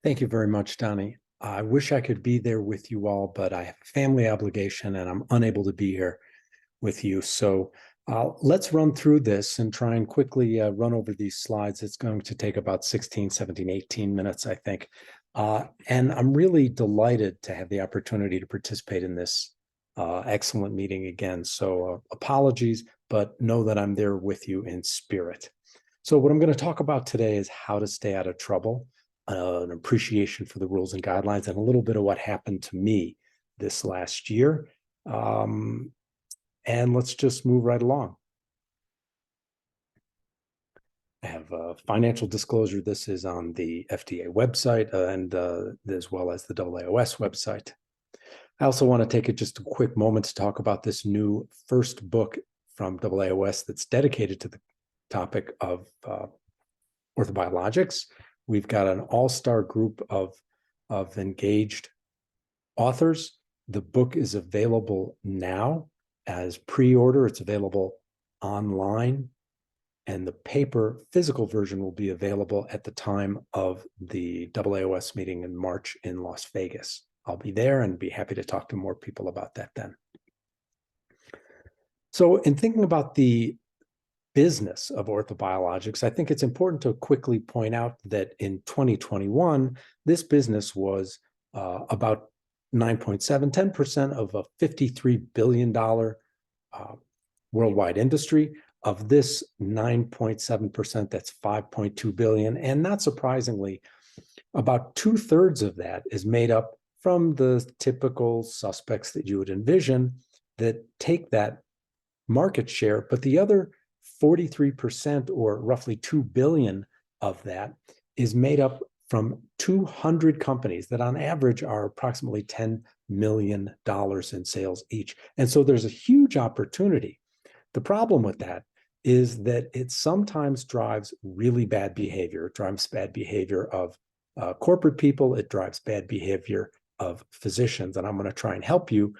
Thank you very much, Donnie. I wish I could be there with you all, but I have a family obligation and I'm unable to be here with you. So let's run through this and try and quickly run over these slides. It's going to take about 16, 17, 18 minutes, I think. And I'm really delighted to have the opportunity to participate in this excellent meeting again. So apologies, but know that I'm there with you in spirit. So what I'm going to talk about today is how to stay out of trouble, an appreciation for the rules and guidelines, and a little bit of what happened to me this last year. And let's just move right along. I have a financial disclosure. This is on the FDA website and as well as the AAOS website. I also want to take just a quick moment to talk about this new first book from AAOS that's dedicated to the topic of orthobiologics. We've got an all-star group of engaged authors. The book is available now as pre-order. It's available online, and the paper physical version will be available at the time of the AAOS meeting in March in Las Vegas. I'll be there and be happy to talk to more people about that then. So in thinking about the business of orthobiologics, I think it's important to quickly point out that in 2021, this business was about 9.7, 10% of a $53 billion worldwide industry. Of this 9.7%, that's 5.2 billion. And not surprisingly, about 2/3 of that is made up from the typical suspects that you would envision that take that market share, but the other 43%, or roughly 2 billion of that, is made up from 200 companies that on average are approximately $10 million in sales each. And so there's a huge opportunity. The problem with that is that it sometimes drives really bad behavior. It drives bad behavior of corporate people. It drives bad behavior of physicians. And I'm going to try and help you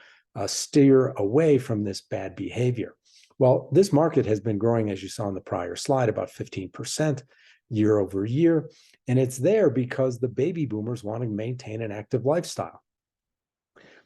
steer away from this bad behavior. Well, this market has been growing, as you saw in the prior slide, about 15% year over year. And it's there because the baby boomers want to maintain an active lifestyle.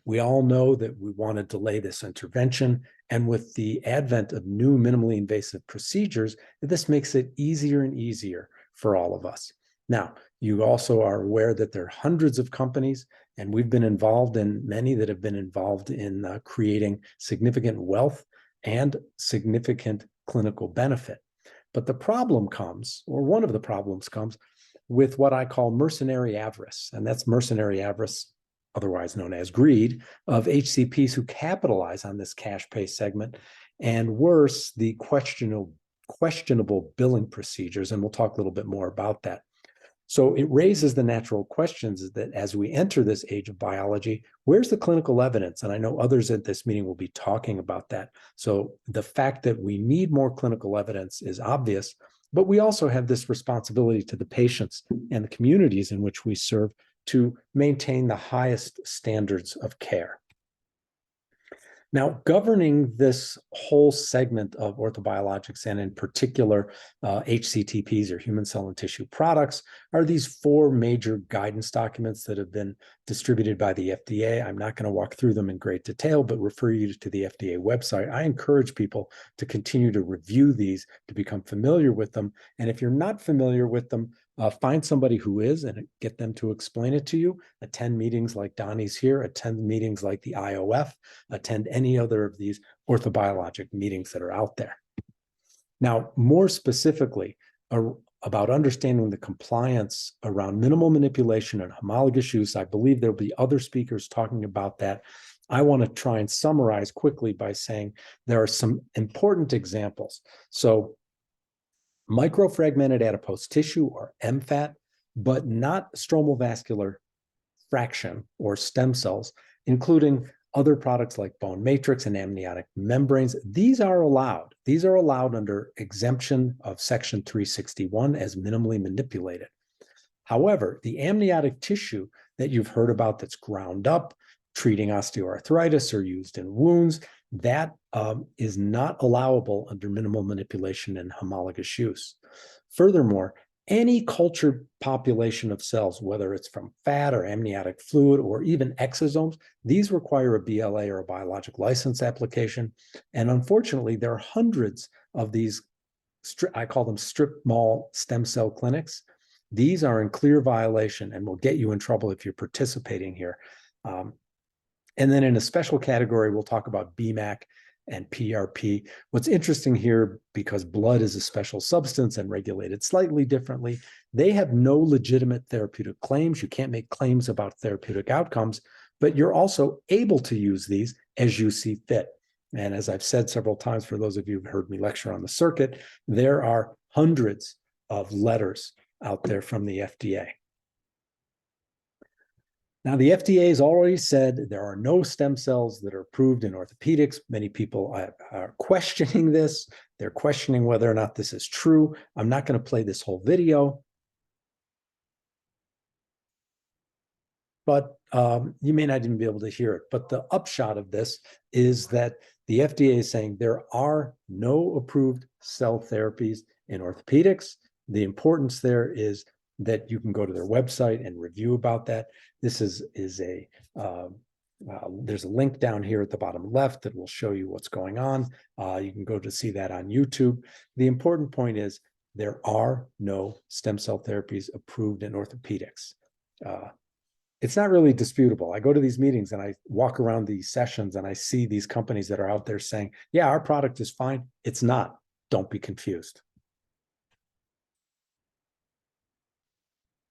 We all know that we want to delay this intervention. And with the advent of new minimally invasive procedures, this makes it easier and easier for all of us. Now, you also are aware that there are hundreds of companies, and we've been involved in many that have been involved in creating significant wealth and significant clinical benefit. But the problem comes, or one of the problems comes, with what I call mercenary avarice, and that's mercenary avarice, otherwise known as greed, of HCPs who capitalize on this cash pay segment, and worse, the questionable billing procedures, and we'll talk a little bit more about that. So it raises the natural questions that as we enter this age of biology, where's the clinical evidence? And I know others at this meeting will be talking about that. So the fact that we need more clinical evidence is obvious, but we also have this responsibility to the patients and the communities in which we serve to maintain the highest standards of care. Now, governing this whole segment of orthobiologics, and in particular HCTPs, or human cell and tissue products, are these 4 major guidance documents that have been distributed by the FDA. I'm not going to walk through them in great detail, but refer you to the FDA website. I encourage people to continue to review these, to become familiar with them. And if you're not familiar with them, find somebody who is and get them to explain it to you. Attend meetings like Donnie's here, attend meetings like the IOF, attend any other of these orthobiologic meetings that are out there. Now, more specifically, about understanding the compliance around minimal manipulation and homologous use, I believe there'll be other speakers talking about that. I want to try and summarize quickly by saying there are some important examples. So microfragmented adipose tissue, or MFAT, but not stromal vascular fraction or stem cells, including other products like bone matrix and amniotic membranes. These are allowed. These are allowed under exemption of Section 361 as minimally manipulated. However, the amniotic tissue that you've heard about that's ground up, treating osteoarthritis or used in wounds, that is not allowable under minimal manipulation and homologous use. Furthermore, Any cultured population of cells, whether it's from fat or amniotic fluid or even exosomes, these require a BLA or a biologic license application. And unfortunately, there are hundreds of these, I call them strip mall stem cell clinics. These are in clear violation and will get you in trouble if you're participating here. And then in a special category, we'll talk about BMAC and PRP. What's interesting here, because blood is a special substance and regulated slightly differently, they have no legitimate therapeutic claims. You can't make claims about therapeutic outcomes, but you're also able to use these as you see fit. And as I've said several times, for those of you who've heard me lecture on the circuit, there are hundreds of letters out there from the FDA. Now, the FDA has already said there are no stem cells that are approved in orthopedics. Many people are questioning this. They're questioning whether or not this is true. I'm not going to play this whole video, but you may not even be able to hear it. But the upshot of this is that the FDA is saying there are no approved cell therapies in orthopedics. The importance there is that you can go to their website and review about that. This is there's a link down here at the bottom left that will show you what's going on. You can go to see that on YouTube. The important point is there are no stem cell therapies approved in orthopedics. It's not really disputable. I go to these meetings and I walk around these sessions and I see these companies that are out there saying, yeah, our product is fine. It's not. Don't be confused.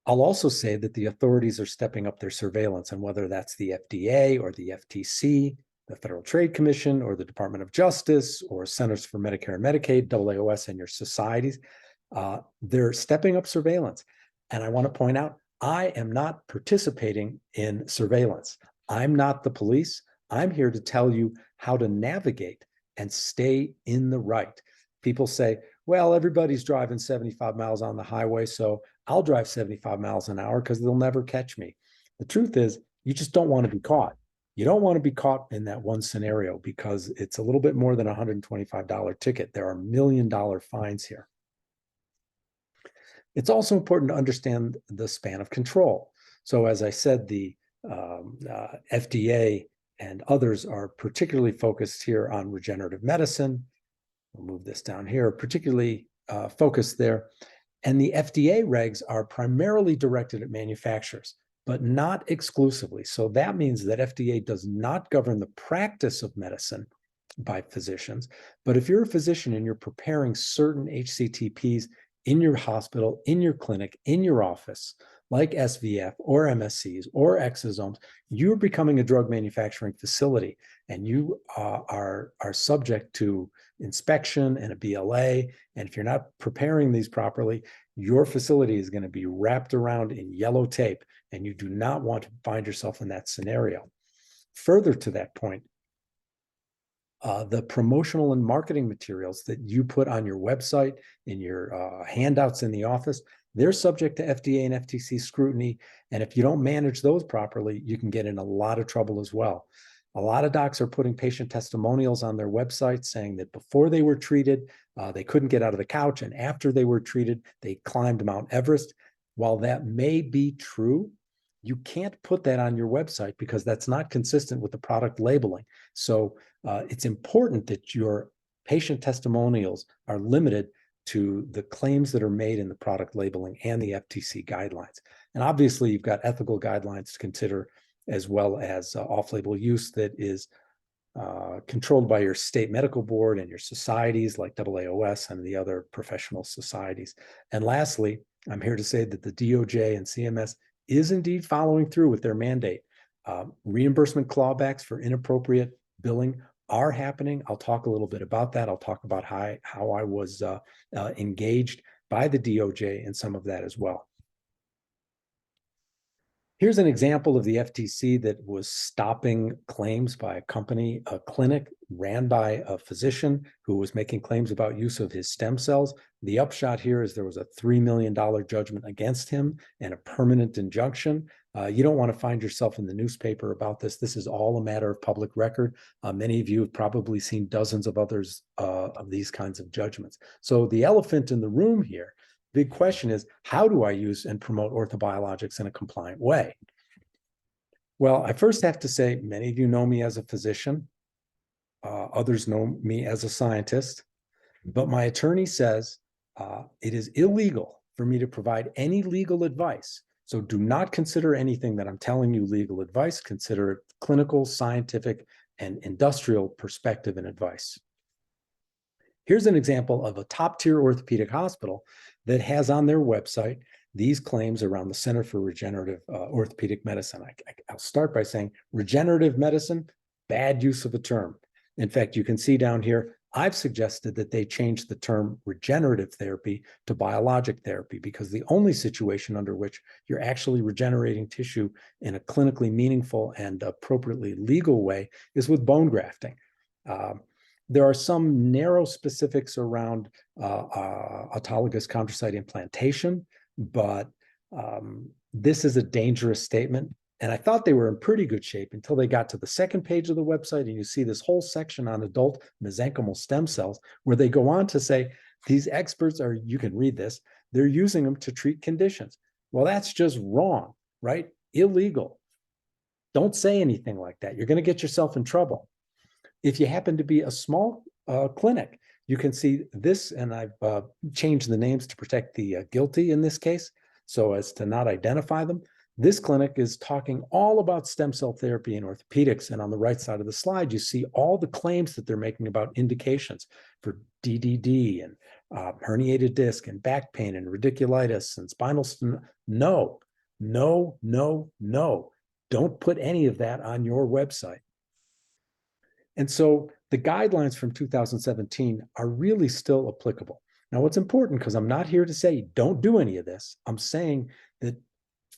I'll also say that the authorities are stepping up their surveillance, and whether that's the FDA or the FTC, the Federal Trade Commission, or the Department of Justice, or Centers for Medicare and Medicaid, AAOS, and your societies, they're stepping up surveillance. And I want to point out, I am not participating in surveillance. I'm not the police. I'm here to tell you how to navigate and stay in the right. People say, well, everybody's driving 75 miles on the highway, so I'll drive 75 miles an hour because they'll never catch me. The truth is, you just don't want to be caught. You don't want to be caught in that one scenario because it's a little bit more than a $125 ticket. There are $1 million fines here. It's also important to understand the span of control. So as I said, the FDA and others are particularly focused here on regenerative medicine. We'll move this down here, particularly focused there. And the FDA regs are primarily directed at manufacturers, but not exclusively. So that means that FDA does not govern the practice of medicine by physicians. But if you're a physician and you're preparing certain HCTPs in your hospital, in your clinic, in your office, like SVF or MSCs or exosomes, you're becoming a drug manufacturing facility, and you are subject to inspection and a BLA. And if you're not preparing these properly, your facility is going to be wrapped around in yellow tape, and you do not want to find yourself in that scenario. Further to that point, the promotional and marketing materials that you put on your website, in your handouts in the office, they're subject to FDA and FTC scrutiny. And if you don't manage those properly, you can get in a lot of trouble as well. A lot of docs are putting patient testimonials on their website saying that before they were treated, they couldn't get out of the couch. And after they were treated, they climbed Mount Everest. While that may be true, you can't put that on your website because that's not consistent with the product labeling. So it's important that your patient testimonials are limited to the claims that are made in the product labeling and the FTC guidelines. And obviously, you've got ethical guidelines to consider, as well as off-label use that is controlled by your state medical board and your societies like AAOS and the other professional societies. And lastly, I'm here to say that the DOJ and CMS is indeed following through with their mandate. Reimbursement clawbacks for inappropriate billing are happening. I'll talk a little bit about that. I'll talk about how I was engaged by the DOJ in some of that as well. Here's an example of the FTC that was stopping claims by a company, a clinic ran by a physician who was making claims about use of his stem cells. The upshot here is there was a $3 million judgment against him and a permanent injunction. You don't want to find yourself in the newspaper about this. This is all a matter of public record. Many of you have probably seen dozens of others of these kinds of judgments. So the elephant in the room here big question is, how do I use and promote orthobiologics in a compliant way? Well, I first have to say, many of you know me as a physician. Others know me as a scientist. But my attorney says it is illegal for me to provide any legal advice. So do not consider anything that I'm telling you legal advice. Consider it clinical, scientific, and industrial perspective and advice. Here's an example of a top-tier orthopedic hospital that has on their website these claims around the Center for Regenerative Orthopedic Medicine. I'll start by saying regenerative medicine, bad use of a term. In fact, you can see down here, I've suggested that they change the term regenerative therapy to biologic therapy, because the only situation under which you're actually regenerating tissue in a clinically meaningful and appropriately legal way is with bone grafting. There are some narrow specifics around autologous chondrocyte implantation, but this is a dangerous statement. And I thought they were in pretty good shape until they got to the second page of the website, and you see this whole section on adult mesenchymal stem cells, where they go on to say, these experts are, you can read this, they're using them to treat conditions. Well, that's just wrong, right? Illegal. Don't say anything like that. You're going to get yourself in trouble. If you happen to be a small clinic, you can see this, and I've changed the names to protect the guilty in this case, so as to not identify them. This clinic is talking all about stem cell therapy in orthopedics, and on the right side of the slide, you see all the claims that they're making about indications for DDD and herniated disc and back pain and radiculitis and spinal stim. No, no, no, no. Don't put any of that on your website. And so the guidelines from 2017 are really still applicable. Now, what's important, because I'm not here to say don't do any of this, I'm saying that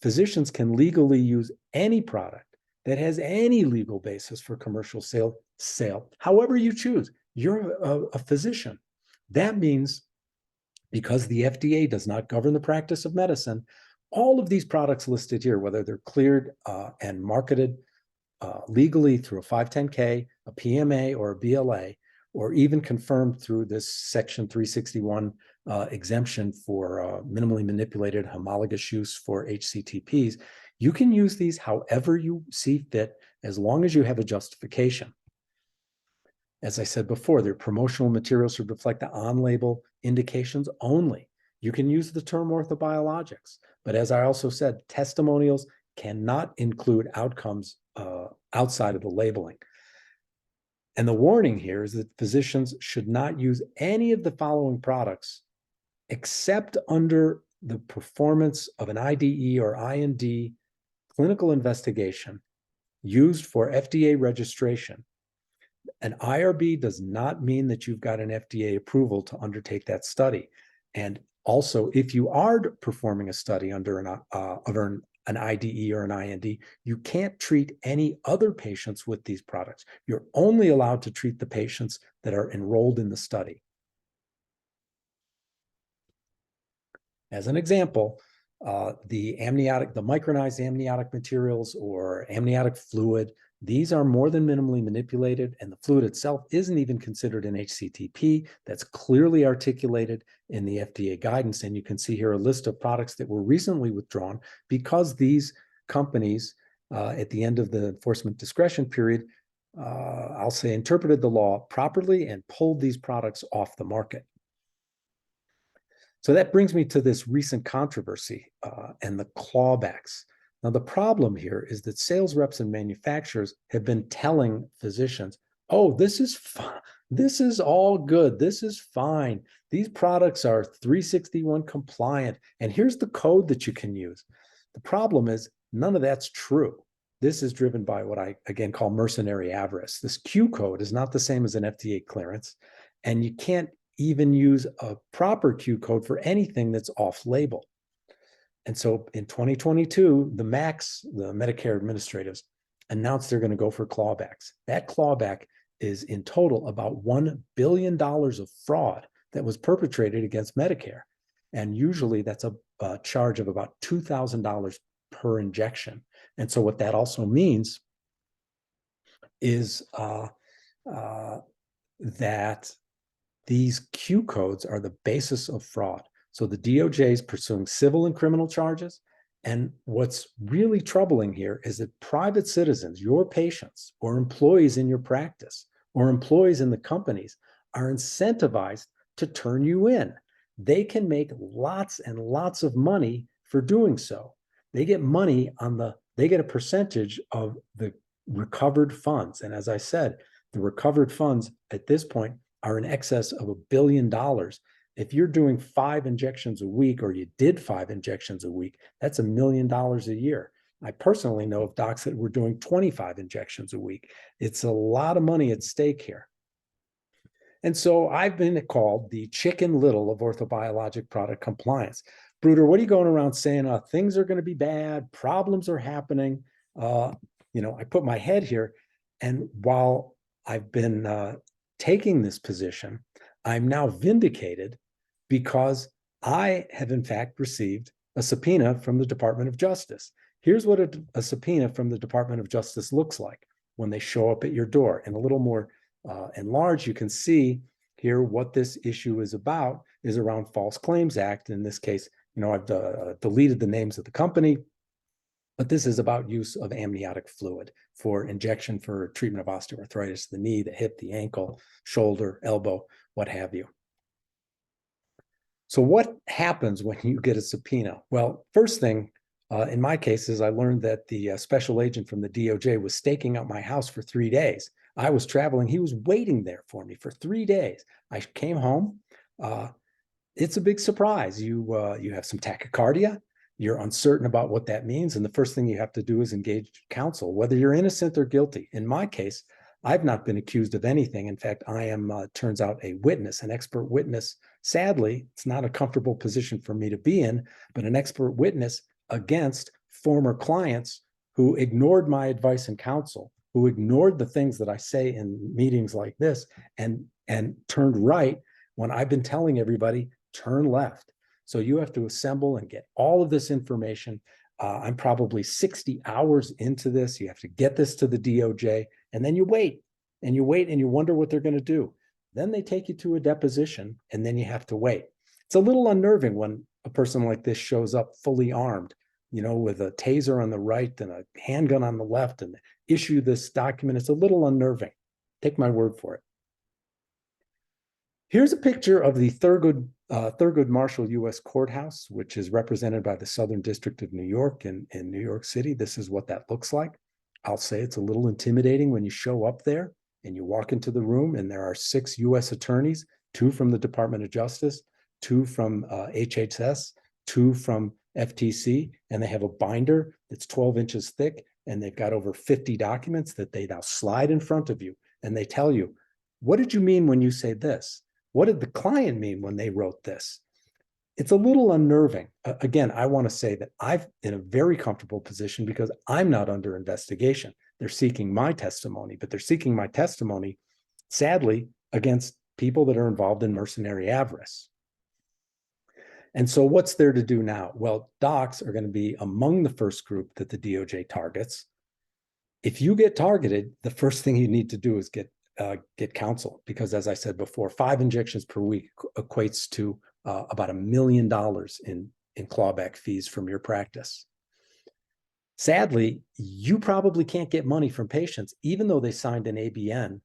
physicians can legally use any product that has any legal basis for commercial sale, however you choose. You're a physician. That means, because the FDA does not govern the practice of medicine, all of these products listed here, whether they're cleared and marketed legally through a 510K, a PMA, or a BLA, or even confirmed through this Section 361 exemption for minimally manipulated homologous use for HCTPs, you can use these however you see fit, as long as you have a justification. As I said before, their promotional materials should reflect the on-label indications only. You can use the term orthobiologics, but as I also said, testimonials cannot include outcomes outside of the labeling. And the warning here is that physicians should not use any of the following products except under the performance of an IDE or IND clinical investigation used for FDA registration. An IRB does not mean that you've got an FDA approval to undertake that study. And also, if you are performing a study under an IDE or an IND, you can't treat any other patients with these products. You're only allowed to treat the patients that are enrolled in the study. As an example, the micronized amniotic materials or amniotic fluid, these are more than minimally manipulated, and the fluid itself isn't even considered an HCTP. That's clearly articulated in the FDA guidance, and you can see here a list of products that were recently withdrawn because these companies, at the end of the enforcement discretion period, I'll say interpreted the law properly and pulled these products off the market. So that brings me to this recent controversy and the clawbacks. Now, the problem here is that sales reps and manufacturers have been telling physicians, oh, this is fine. This is all good. This is fine. These products are 361 compliant, and here's the code that you can use. The problem is none of that's true. This is driven by what I, again, call mercenary avarice. This Q code is not the same as an FDA clearance, and you can't even use a proper Q code for anything that's off-label. And so in 2022, the MACs, the Medicare administratives, announced they're going to go for clawbacks. That clawback is in total about $1 billion of fraud that was perpetrated against Medicare. And usually that's a charge of about $2,000 per injection. And so what that also means is that these Q codes are the basis of fraud. So the DOJ is pursuing civil and criminal charges. And what's really troubling here is that private citizens, your patients or employees in your practice or employees in the companies are incentivized to turn you in. They can make lots and lots of money for doing so. They get money they get a percentage of the recovered funds. And as I said, the recovered funds at this point are in excess of $1 billion. If you're doing 5 injections a week, or you did 5 injections a week, that's $1 million a year. I personally know of docs that were doing 25 injections a week. It's a lot of money at stake here. And so I've been called the Chicken Little of orthobiologic product compliance. Bruder, what are you going around saying? Things are going to be bad, problems are happening. I put my head here, and while I've been taking this position, I'm now vindicated because I have in fact received a subpoena from the Department of Justice. Here's what a subpoena from the Department of Justice looks like when they show up at your door. And a little more enlarged, you can see here what this issue is about is around False Claims Act. In this case, I've deleted the names of the company, but this is about use of amniotic fluid for injection for treatment of osteoarthritis, the knee, the hip, the ankle, shoulder, elbow, what have you. So what happens when you get a subpoena? Well, first thing, in my case, is I learned that the special agent from the DOJ was staking out my house for 3 days. I was traveling. He was waiting there for me for 3 days. I came home. It's a big surprise. You have some tachycardia. You're uncertain about what that means. And the first thing you have to do is engage counsel, whether you're innocent or guilty. In my case, I've not been accused of anything. In fact, I am, turns out, a witness, an expert witness. Sadly, it's not a comfortable position for me to be in, but an expert witness against former clients who ignored my advice and counsel, who ignored the things that I say in meetings like this, and turned right when I've been telling everybody, turn left. So you have to assemble and get all of this information. I'm probably 60 hours into this. You have to get this to the DOJ, and then you wait and you wait and you wonder what they're going to do. Then they take you to a deposition, and then you have to wait. It's a little unnerving when a person like this shows up fully armed, with a taser on the right and a handgun on the left, and issue this document. It's a little unnerving. Take my word for it. Here's a picture of the Thurgood Marshall U.S. Courthouse, which is represented by the Southern District of New York in New York City. This is what that looks like. I'll say it's a little intimidating when you show up there and you walk into the room, and there are 6 U.S. attorneys, 2 from the Department of Justice, 2 from HHS, 2 from FTC, and they have a binder that's 12 inches thick, and they've got over 50 documents that they now slide in front of you, and they tell you, what did you mean when you say this? What did the client mean when they wrote this? It's a little unnerving. Again, I want to say that I'm in a very comfortable position because I'm not under investigation. They're seeking my testimony, but they're seeking my testimony, sadly, against people that are involved in mercenary avarice. And so what's there to do now? Well, docs are going to be among the first group that the DOJ targets. If you get targeted, the first thing you need to do is get counsel, because as I said before, 5 injections per week equates to about $1 million in clawback fees from your practice. Sadly, you probably can't get money from patients, even though they signed an ABN,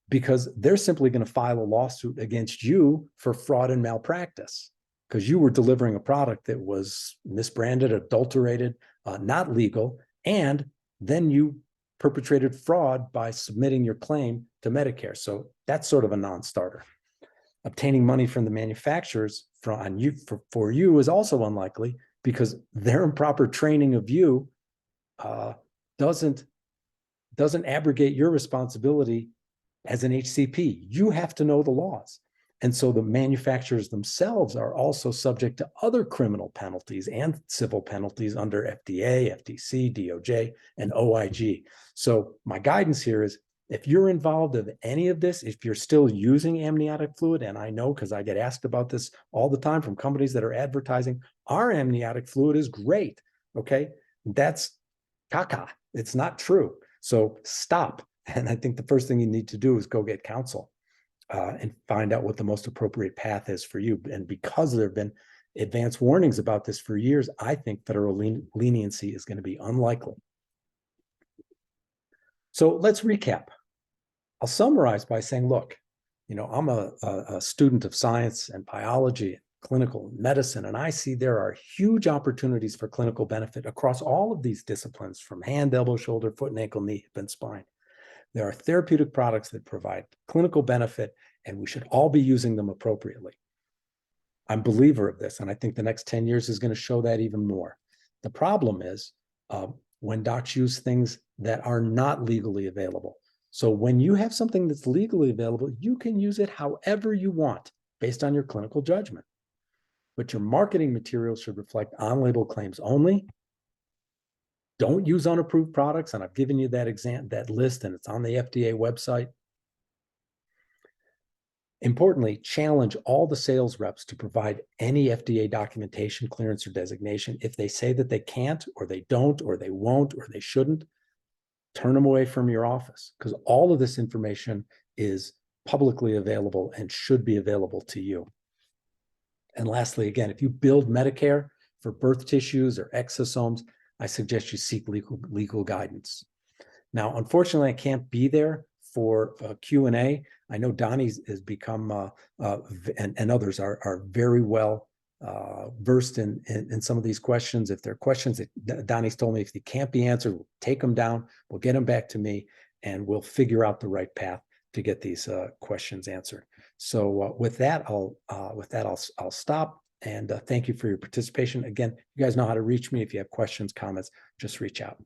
because they're simply going to file a lawsuit against you for fraud and malpractice, because you were delivering a product that was misbranded, adulterated, not legal, and then you perpetrated fraud by submitting your claim to Medicare. So that's sort of a non-starter. Obtaining money from the manufacturers for you is also unlikely, because their improper training of you doesn't abrogate your responsibility as an HCP. You have to know the laws. And so the manufacturers themselves are also subject to other criminal penalties and civil penalties under FDA, FTC, DOJ, and OIG. So my guidance here is, if you're involved in any of this, if you're still using amniotic fluid, and I know because I get asked about this all the time from companies that are advertising, our amniotic fluid is great, okay? That's caca. It's not true. So stop. And I think the first thing you need to do is go get counsel. and find out what the most appropriate path is for you. And because there have been advance warnings about this for years, I think federal leniency is going to be unlikely. So let's recap. I'll summarize by saying, look, I'm a student of science and biology, clinical medicine, and I see there are huge opportunities for clinical benefit across all of these disciplines, from hand, elbow, shoulder, foot and ankle, knee, hip, and spine. There are therapeutic products that provide clinical benefit, and we should all be using them appropriately. I'm a believer of this, and I think the next 10 years is going to show that even more. The problem is when docs use things that are not legally available. So when you have something that's legally available, you can use it however you want based on your clinical judgment. But your marketing materials should reflect on-label claims only. Don't use unapproved products, and I've given you that list, and it's on the FDA website. Importantly, challenge all the sales reps to provide any FDA documentation, clearance, or designation. If they say that they can't, or they don't, or they won't, or they shouldn't, turn them away from your office, because all of this information is publicly available and should be available to you. And lastly, again, if you build Medicare for birth tissues or exosomes, I suggest you seek legal guidance. Now, unfortunately, I can't be there for Q&A. I know Donnie has become, and others are very well versed in some of these questions. If there are questions that Donnie's told me, if they can't be answered, we'll take them down, we'll get them back to me, and we'll figure out the right path to get these questions answered. So with that, I'll stop, and thank you for your participation. Again, you guys know how to reach me. If you have questions, comments, just reach out.